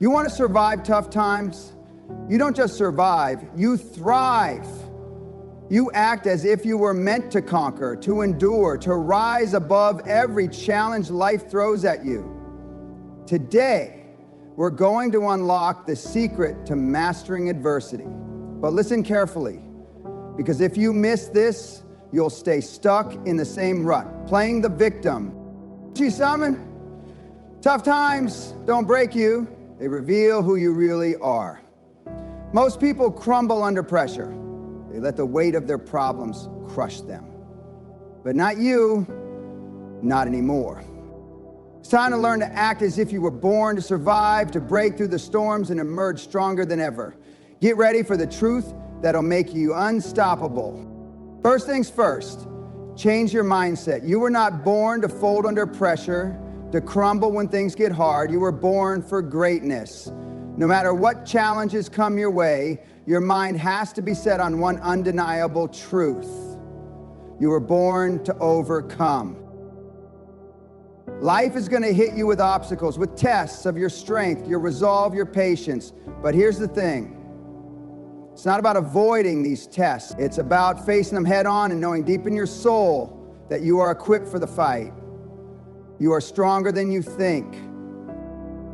You want to survive tough times? You don't just survive, you thrive. You act as if you were meant to conquer, to endure, to rise above every challenge life throws at you. Today, we're going to unlock the secret to mastering adversity. But listen carefully, because if you miss this, you'll stay stuck in the same rut, playing the victim. Gee, Simon, tough times don't break you. They reveal who you really are. Most people crumble under pressure. They let the weight of their problems crush them. But not you, not anymore. It's time to learn to act as if you were born to survive, to break through the storms and emerge stronger than ever. Get ready for the truth that'll make you unstoppable. First things first, change your mindset. You were not born to fold under pressure, to crumble when things get hard. You were born for greatness. No matter what challenges come your way, your mind has to be set on one undeniable truth. You were born to overcome. Life is going to hit you with obstacles, with tests of your strength, your resolve, your patience. But here's the thing. It's not about avoiding these tests. It's about facing them head on and knowing deep in your soul that you are equipped for the fight. You are stronger than you think,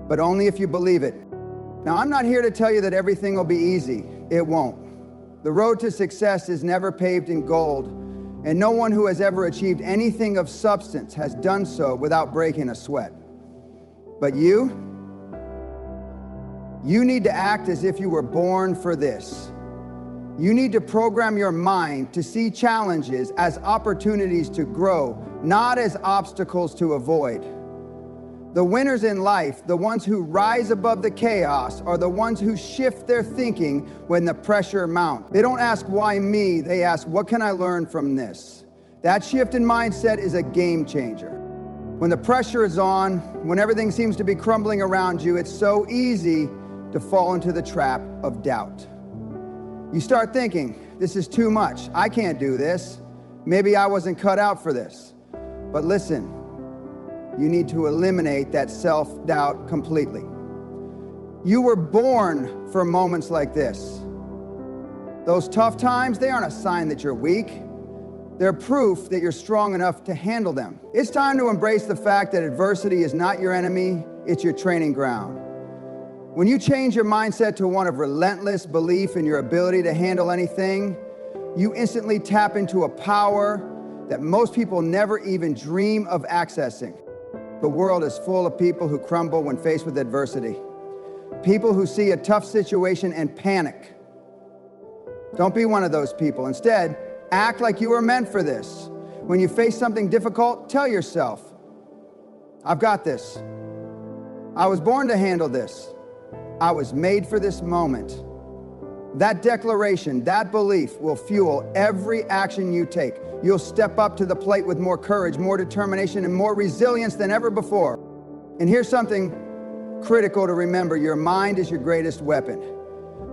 but only if you believe it. Now, I'm not here to tell you that everything will be easy. It won't. The road to success is never paved in gold, and no one who has ever achieved anything of substance has done so without breaking a sweat. But you need to act as if you were born for this. You need to program your mind to see challenges as opportunities to grow, not as obstacles to avoid. The winners in life, the ones who rise above the chaos, are the ones who shift their thinking when the pressure mounts. They don't ask, why me? They ask, what can I learn from this? That shift in mindset is a game changer. When the pressure is on, when everything seems to be crumbling around you, it's so easy to fall into the trap of doubt. You start thinking, this is too much. I can't do this. Maybe I wasn't cut out for this. But listen, you need to eliminate that self-doubt completely. You were born for moments like this. Those tough times, they aren't a sign that you're weak. They're proof that you're strong enough to handle them. It's time to embrace the fact that adversity is not your enemy, it's your training ground. When you change your mindset to one of relentless belief in your ability to handle anything, you instantly tap into a power that most people never even dream of accessing. The world is full of people who crumble when faced with adversity. People who see a tough situation and panic. Don't be one of those people. Instead, act like you were meant for this. When you face something difficult, tell yourself, I've got this. I was born to handle this. I was made for this moment. That declaration, that belief will fuel every action you take. You'll step up to the plate with more courage, more determination, and more resilience than ever before. And here's something critical to remember. Your mind is your greatest weapon.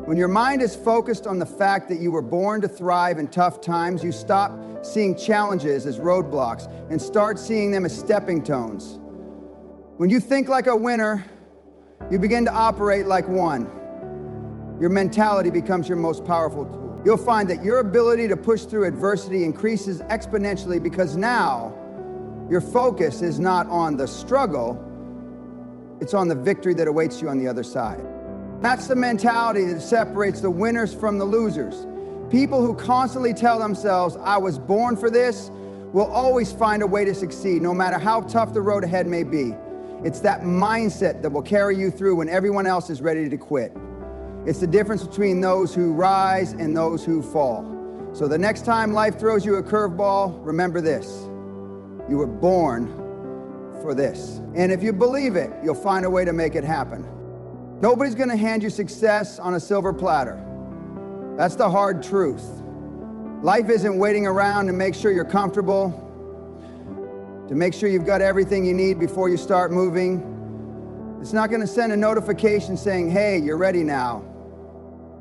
When your mind is focused on the fact that you were born to thrive in tough times, you stop seeing challenges as roadblocks and start seeing them as stepping stones. When you think like a winner, you begin to operate like one. Your mentality becomes your most powerful tool. You'll find that your ability to push through adversity increases exponentially because now your focus is not on the struggle, it's on the victory that awaits you on the other side. That's the mentality that separates the winners from the losers. People who constantly tell themselves, I was born for this, will always find a way to succeed, no matter how tough the road ahead may be. It's that mindset that will carry you through when everyone else is ready to quit. It's the difference between those who rise and those who fall. So the next time life throws you a curveball, remember this. You were born for this. And if you believe it, you'll find a way to make it happen. Nobody's going to hand you success on a silver platter. That's the hard truth. Life isn't waiting around to make sure you're comfortable, to make sure you've got everything you need before you start moving. It's not going to send a notification saying, hey, you're ready now.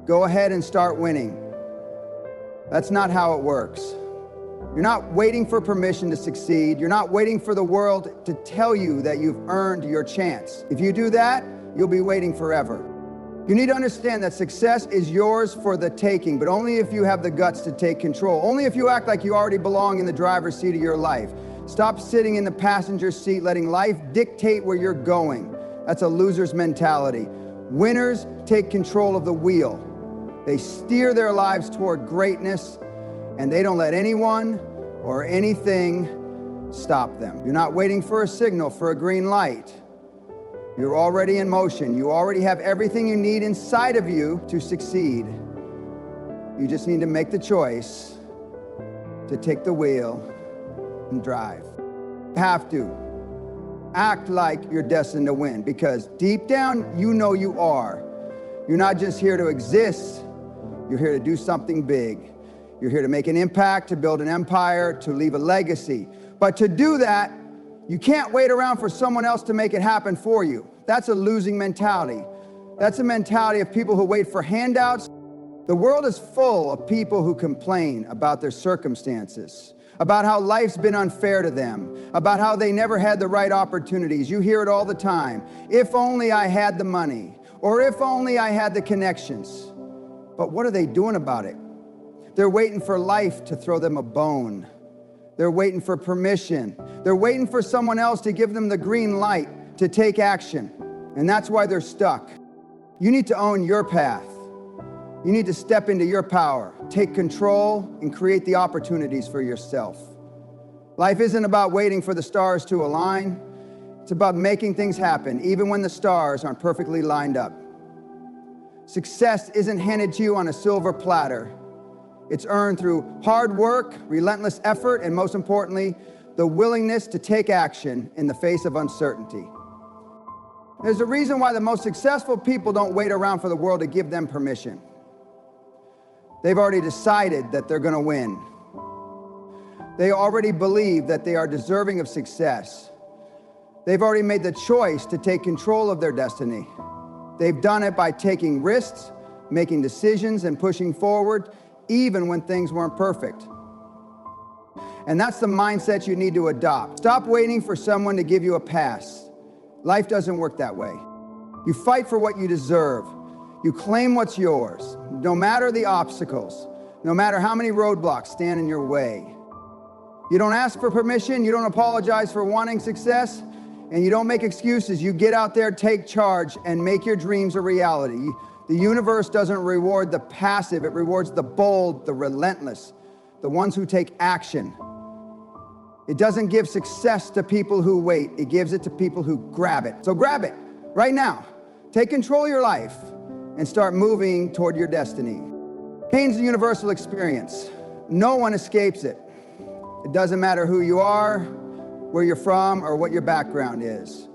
Go ahead and start winning. That's not how it works. You're not waiting for permission to succeed. You're not waiting for the world to tell you that you've earned your chance. If you do that, you'll be waiting forever. You need to understand that success is yours for the taking, but only if you have the guts to take control. Only if you act like you already belong in the driver's seat of your life. Stop sitting in the passenger seat, letting life dictate where you're going. That's a loser's mentality. Winners take control of the wheel. They steer their lives toward greatness, and they don't let anyone or anything stop them. You're not waiting for a signal, for a green light. You're already in motion. You already have everything you need inside of you to succeed. You just need to make the choice to take the wheel and drive. You have to act like you're destined to win, because deep down, you know you are. You're not just here to exist. You're here to do something big. You're here to make an impact, to build an empire, to leave a legacy. But to do that, you can't wait around for someone else to make it happen for you. That's a losing mentality. That's a mentality of people who wait for handouts. The world is full of people who complain about their circumstances, about how life's been unfair to them, about how they never had the right opportunities. You hear it all the time. If only I had the money, or if only I had the connections. But what are they doing about it? They're waiting for life to throw them a bone. They're waiting for permission. They're waiting for someone else to give them the green light to take action. And that's why they're stuck. You need to own your path. You need to step into your power, take control, and create the opportunities for yourself. Life isn't about waiting for the stars to align. It's about making things happen, even when the stars aren't perfectly lined up. Success isn't handed to you on a silver platter. It's earned through hard work, relentless effort, and most importantly, the willingness to take action in the face of uncertainty. There's a reason why the most successful people don't wait around for the world to give them permission. They've already decided that they're going to win. They already believe that they are deserving of success. They've already made the choice to take control of their destiny. They've done it by taking risks, making decisions, and pushing forward, even when things weren't perfect. And that's the mindset you need to adopt. Stop waiting for someone to give you a pass. Life doesn't work that way. You fight for what you deserve. You claim what's yours, no matter the obstacles, no matter how many roadblocks stand in your way. You don't ask for permission, you don't apologize for wanting success, and you don't make excuses. You get out there, take charge, and make your dreams a reality. The universe doesn't reward the passive, it rewards the bold, the relentless, the ones who take action. It doesn't give success to people who wait, it gives it to people who grab it. So grab it right now. Take control of your life and start moving toward your destiny. Pain's a universal experience. No one escapes it. It doesn't matter who you are, where you're from, or what your background is.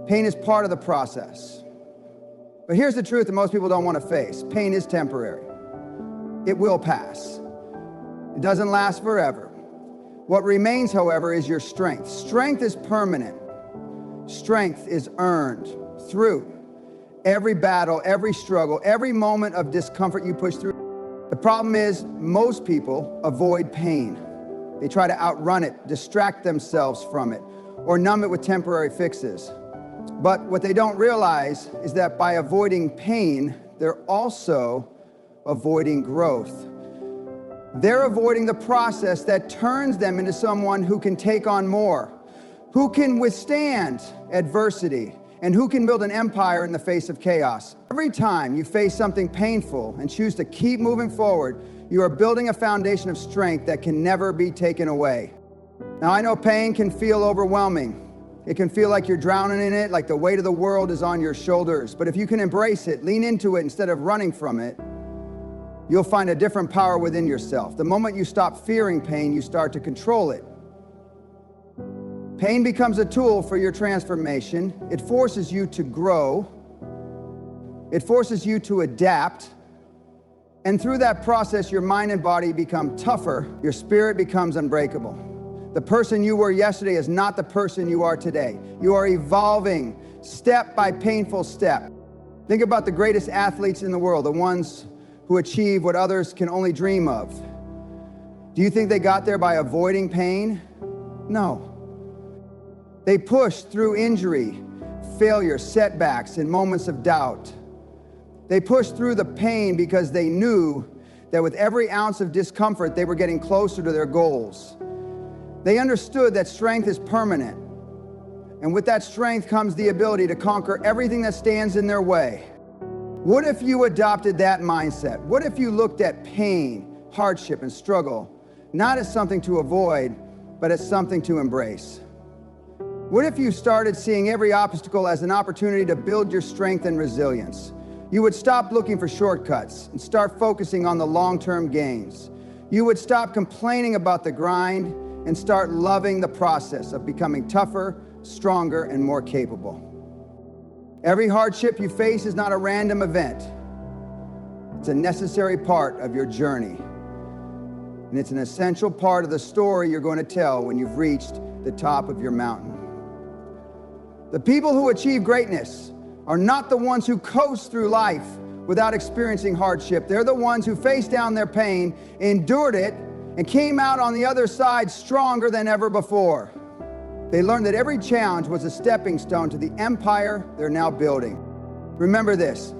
Pain is part of the process. But here's the truth that most people don't want to face. Pain is temporary. It will pass. It doesn't last forever. What remains, however, is your strength. Strength is permanent. Strength is earned through every battle, every struggle, every moment of discomfort you push through. The problem is most people avoid pain. They try to outrun it, distract themselves from it, or numb it with temporary fixes. But what they don't realize is that by avoiding pain, they're also avoiding growth. They're avoiding the process that turns them into someone who can take on more, who can withstand adversity, and who can build an empire in the face of chaos. Every time you face something painful and choose to keep moving forward, you are building a foundation of strength that can never be taken away. Now, I know pain can feel overwhelming. It can feel like you're drowning in it, like the weight of the world is on your shoulders. But if you can embrace it, lean into it instead of running from it, you'll find a different power within yourself. The moment you stop fearing pain, you start to control it. Pain becomes a tool for your transformation. It forces you to grow. It forces you to adapt. And through that process, your mind and body become tougher. Your spirit becomes unbreakable. The person you were yesterday is not the person you are today. You are evolving step by painful step. Think about the greatest athletes in the world, the ones who achieve what others can only dream of. Do you think they got there by avoiding pain? No. They pushed through injury, failures, setbacks, and moments of doubt. They pushed through the pain because they knew that with every ounce of discomfort, they were getting closer to their goals. They understood that strength is permanent, and with that strength comes the ability to conquer everything that stands in their way. What if you adopted that mindset? What if you looked at pain, hardship, and struggle not as something to avoid, but as something to embrace? What if you started seeing every obstacle as an opportunity to build your strength and resilience? You would stop looking for shortcuts and start focusing on the long-term gains. You would stop complaining about the grind and start loving the process of becoming tougher, stronger, and more capable. Every hardship you face is not a random event. It's a necessary part of your journey. And it's an essential part of the story you're going to tell when you've reached the top of your mountain. The people who achieve greatness are not the ones who coast through life without experiencing hardship. They're the ones who faced down their pain, endured it, and came out on the other side stronger than ever before. They learned that every challenge was a stepping stone to the empire they're now building. Remember this: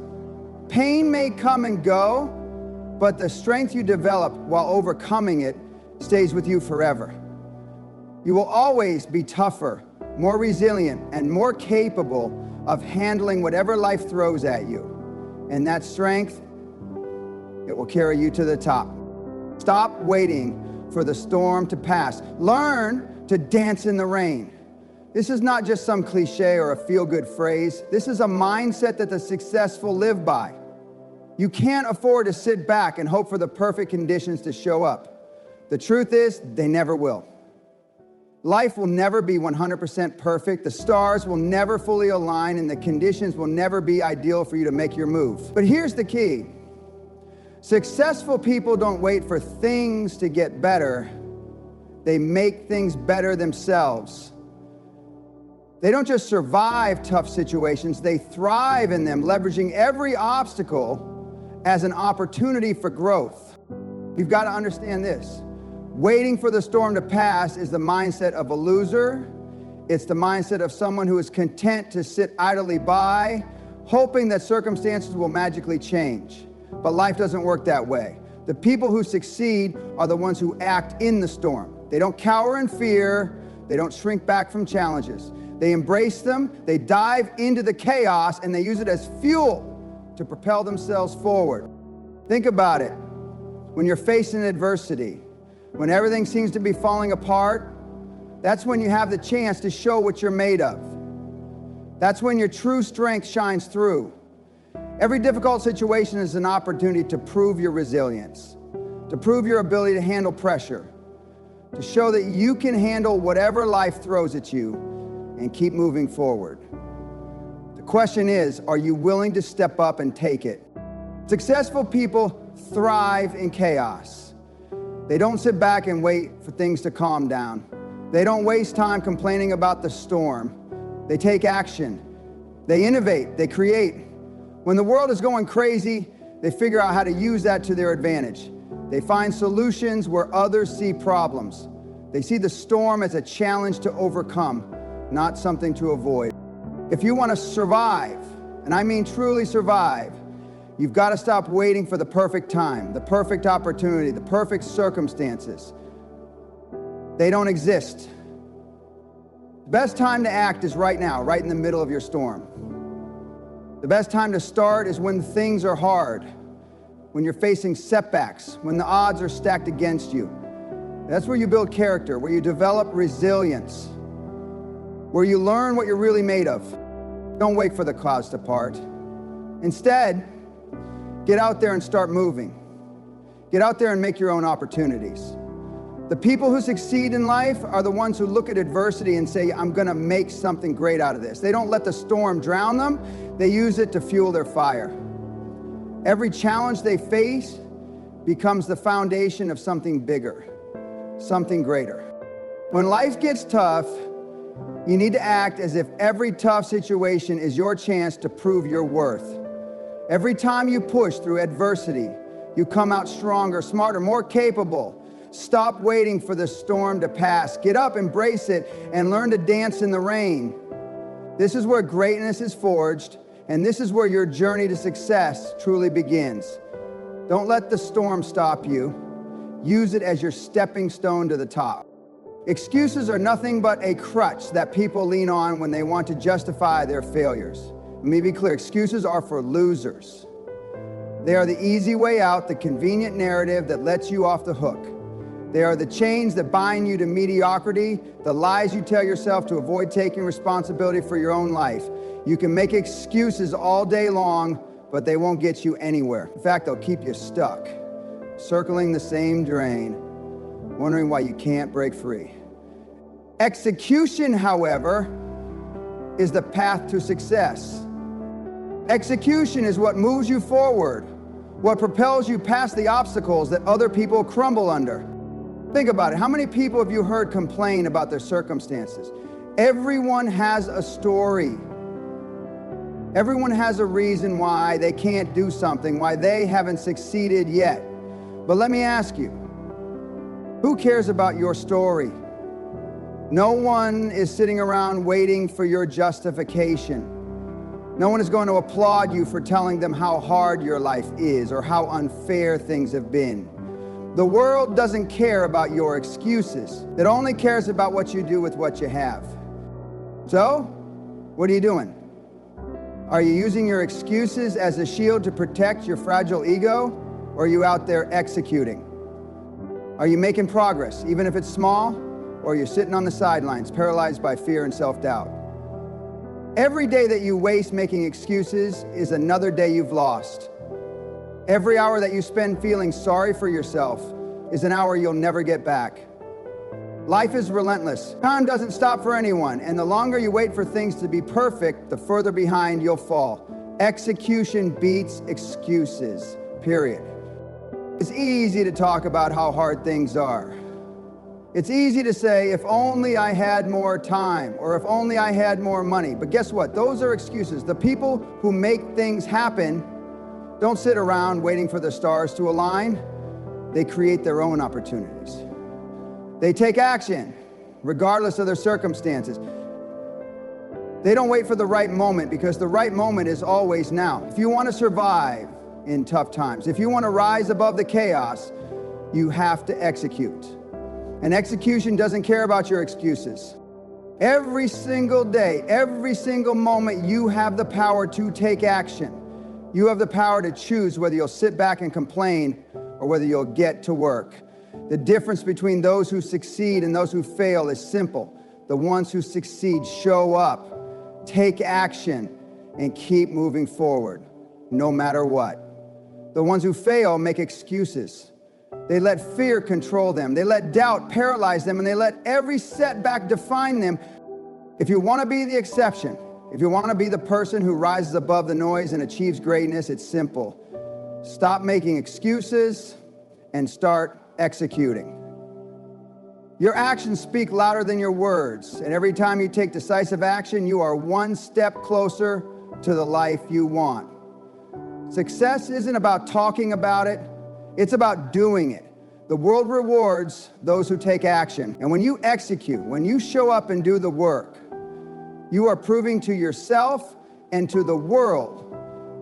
pain may come and go, but the strength you develop while overcoming it stays with you forever. You will always be tougher, more resilient, and more capable of handling whatever life throws at you. And that strength, it will carry you to the top. Stop waiting for the storm to pass. Learn to dance in the rain. This is not just some cliche or a feel-good phrase. This is a mindset that the successful live by. You can't afford to sit back and hope for the perfect conditions to show up. The truth is, they never will. Life will never be 100% perfect. The stars will never fully align, and the conditions will never be ideal for you to make your move. But here's the key. Successful people don't wait for things to get better. They make things better themselves. They don't just survive tough situations, they thrive in them, leveraging every obstacle as an opportunity for growth. You've got to understand this. Waiting for the storm to pass is the mindset of a loser. It's the mindset of someone who is content to sit idly by, hoping that circumstances will magically change. But life doesn't work that way. The people who succeed are the ones who act in the storm. They don't cower in fear. They don't shrink back from challenges. They embrace them, they dive into the chaos, and they use it as fuel to propel themselves forward. Think about it. When you're facing adversity, when everything seems to be falling apart, that's when you have the chance to show what you're made of. That's when your true strength shines through. Every difficult situation is an opportunity to prove your resilience, to prove your ability to handle pressure, to show that you can handle whatever life throws at you and keep moving forward. The question is, are you willing to step up and take it? Successful people thrive in chaos. They don't sit back and wait for things to calm down. They don't waste time complaining about the storm. They take action. They innovate. They create. When the world is going crazy, they figure out how to use that to their advantage. They find solutions where others see problems. They see the storm as a challenge to overcome, not something to avoid. If you want to survive, and I mean truly survive, you've got to stop waiting for the perfect time, the perfect opportunity, the perfect circumstances. They don't exist. The best time to act is right now, right in the middle of your storm. The best time to start is when things are hard, when you're facing setbacks, when the odds are stacked against you. That's where you build character, where you develop resilience, where you learn what you're really made of. Don't wait for the clouds to part. Instead, get out there and start moving. Get out there and make your own opportunities. The people who succeed in life are the ones who look at adversity and say, I'm gonna make something great out of this. They don't let the storm drown them. They use it to fuel their fire. Every challenge they face becomes the foundation of something bigger, something greater. When life gets tough, you need to act as if every tough situation is your chance to prove your worth. Every time you push through adversity, you come out stronger, smarter, more capable. Stop waiting for the storm to pass. Get up, embrace it, and learn to dance in the rain. This is where greatness is forged, and this is where your journey to success truly begins. Don't let the storm stop you. Use it as your stepping stone to the top. Excuses are nothing but a crutch that people lean on when they want to justify their failures. Let me be clear, excuses are for losers. They are the easy way out, the convenient narrative that lets you off the hook. They are the chains that bind you to mediocrity, the lies you tell yourself to avoid taking responsibility for your own life. You can make excuses all day long, but they won't get you anywhere. In fact, they'll keep you stuck, circling the same drain, wondering why you can't break free. Execution, however, is the path to success. Execution is what moves you forward, what propels you past the obstacles that other people crumble under. Think about it. How many people have you heard complain about their circumstances? Everyone has a story. Everyone has a reason why they can't do something, why they haven't succeeded yet. But let me ask you, who cares about your story? No one is sitting around waiting for your justification. No one is going to applaud you for telling them how hard your life is or how unfair things have been. The world doesn't care about your excuses. It only cares about what you do with what you have. So, what are you doing? Are you using your excuses as a shield to protect your fragile ego, or are you out there executing? Are you making progress, even if it's small, or you're sitting on the sidelines, paralyzed by fear and self-doubt? Every day that you waste making excuses is another day you've lost. Every hour that you spend feeling sorry for yourself is an hour you'll never get back. Life is relentless. Time doesn't stop for anyone, and the longer you wait for things to be perfect, the further behind you'll fall. Execution beats excuses, period. It's easy to talk about how hard things are. It's easy to say, if only I had more time, or if only I had more money. But guess what? Those are excuses. The people who make things happen don't sit around waiting for the stars to align. They create their own opportunities. They take action, regardless of their circumstances. They don't wait for the right moment, because the right moment is always now. If you want to survive in tough times, if you want to rise above the chaos, you have to execute. And execution doesn't care about your excuses. Every single day, every single moment, you have the power to take action. You have the power to choose whether you'll sit back and complain or whether you'll get to work. The difference between those who succeed and those who fail is simple. The ones who succeed show up, take action, and keep moving forward, no matter what. The ones who fail make excuses. They let fear control them. They let doubt paralyze them, and they let every setback define them. If you want to be the exception, if you want to be the person who rises above the noise and achieves greatness, it's simple. Stop making excuses and start executing. Your actions speak louder than your words, and every time you take decisive action, you are one step closer to the life you want. Success isn't about talking about it. It's about doing it. The world rewards those who take action. And when you execute, when you show up and do the work, you are proving to yourself and to the world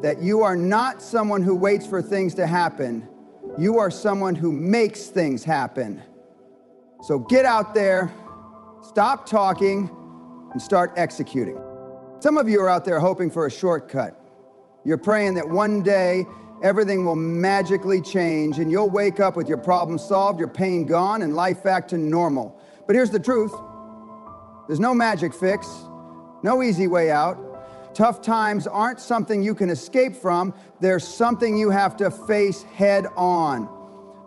that you are not someone who waits for things to happen. You are someone who makes things happen. So get out there, stop talking, and start executing. Some of you are out there hoping for a shortcut. You're praying that one day everything will magically change and you'll wake up with your problem solved, your pain gone, and life back to normal. But here's the truth. There's no magic fix, no easy way out. Tough times aren't something you can escape from. They're something you have to face head on.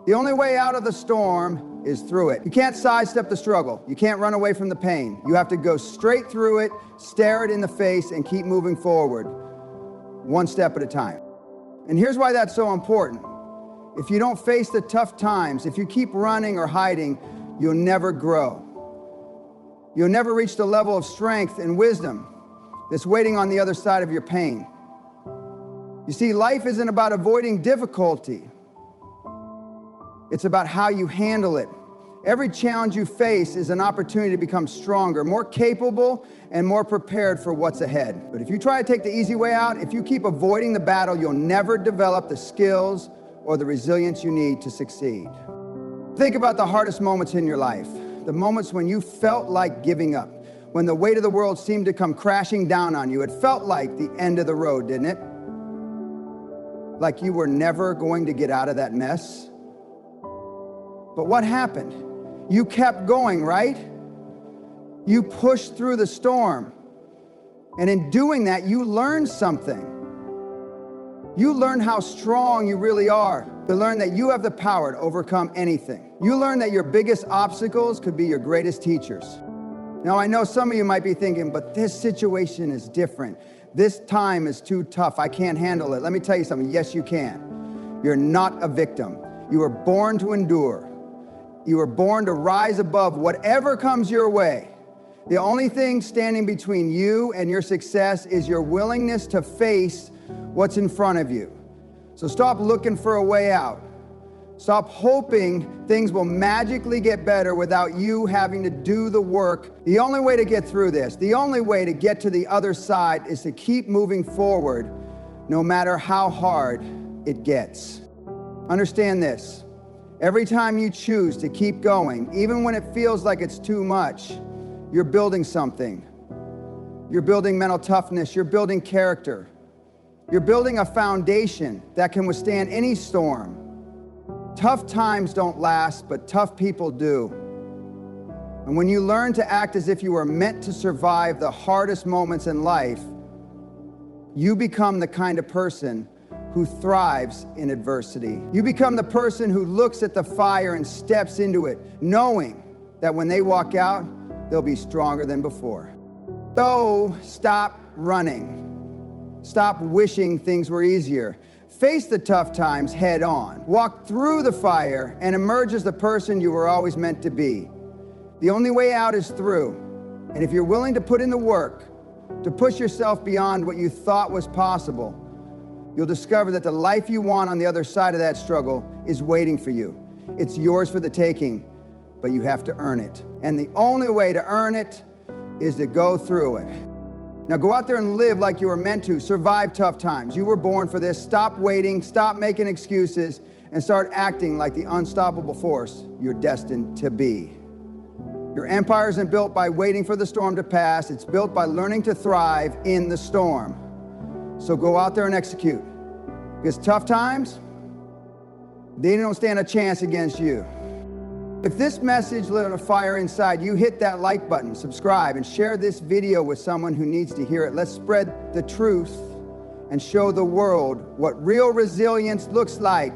The only way out of the storm is through it. You can't sidestep the struggle. You can't run away from the pain. You have to go straight through it, stare it in the face, and keep moving forward, one step at a time. And here's why that's so important. If you don't face the tough times, if you keep running or hiding, you'll never grow. You'll never reach the level of strength and wisdom that's waiting on the other side of your pain. You see, life isn't about avoiding difficulty. It's about how you handle it Every challenge you face is an opportunity to become stronger, more capable, and more prepared for what's ahead. But if you try to take the easy way out, if you keep avoiding the battle, you'll never develop the skills or the resilience you need to succeed. Think about the hardest moments in your life, the moments when you felt like giving up, when the weight of the world seemed to come crashing down on you. It felt like the end of the road, didn't it? Like you were never going to get out of that mess. But what happened? You kept going, right? You pushed through the storm. And in doing that, you learned something. You learned how strong you really are. You learned that you have the power to overcome anything. You learned that your biggest obstacles could be your greatest teachers. Now, I know some of you might be thinking, but this situation is different. This time is too tough. I can't handle it. Let me tell you something. Yes, you can. You're not a victim. You were born to endure. You were born to rise above whatever comes your way. The only thing standing between you and your success is your willingness to face what's in front of you. So stop looking for a way out. Stop hoping things will magically get better without you having to do the work. The only way to get through this, the only way to get to the other side is to keep moving forward no matter how hard it gets. Understand this. Every time you choose to keep going, even when it feels like it's too much, you're building something. You're building mental toughness. You're building character. You're building a foundation that can withstand any storm. Tough times don't last, but tough people do. And when you learn to act as if you were meant to survive the hardest moments in life, you become the kind of person who thrives in adversity. You become the person who looks at the fire and steps into it, knowing that when they walk out, they'll be stronger than before. So stop running. Stop wishing things were easier. Face the tough times head on. Walk through the fire and emerge as the person you were always meant to be. The only way out is through. And if you're willing to put in the work, to push yourself beyond what you thought was possible, you'll discover that the life you want on the other side of that struggle is waiting for you. It's yours for the taking, but you have to earn it. And the only way to earn it is to go through it. Now go out there and live like you were meant to. Survive tough times. You were born for this. Stop waiting, stop making excuses, and start acting like the unstoppable force you're destined to be. Your empire isn't built by waiting for the storm to pass. It's built by learning to thrive in the storm. So go out there and execute. Because tough times, they don't stand a chance against you. If this message lit a fire inside you, hit that like button, subscribe, and share this video with someone who needs to hear it. Let's spread the truth and show the world what real resilience looks like.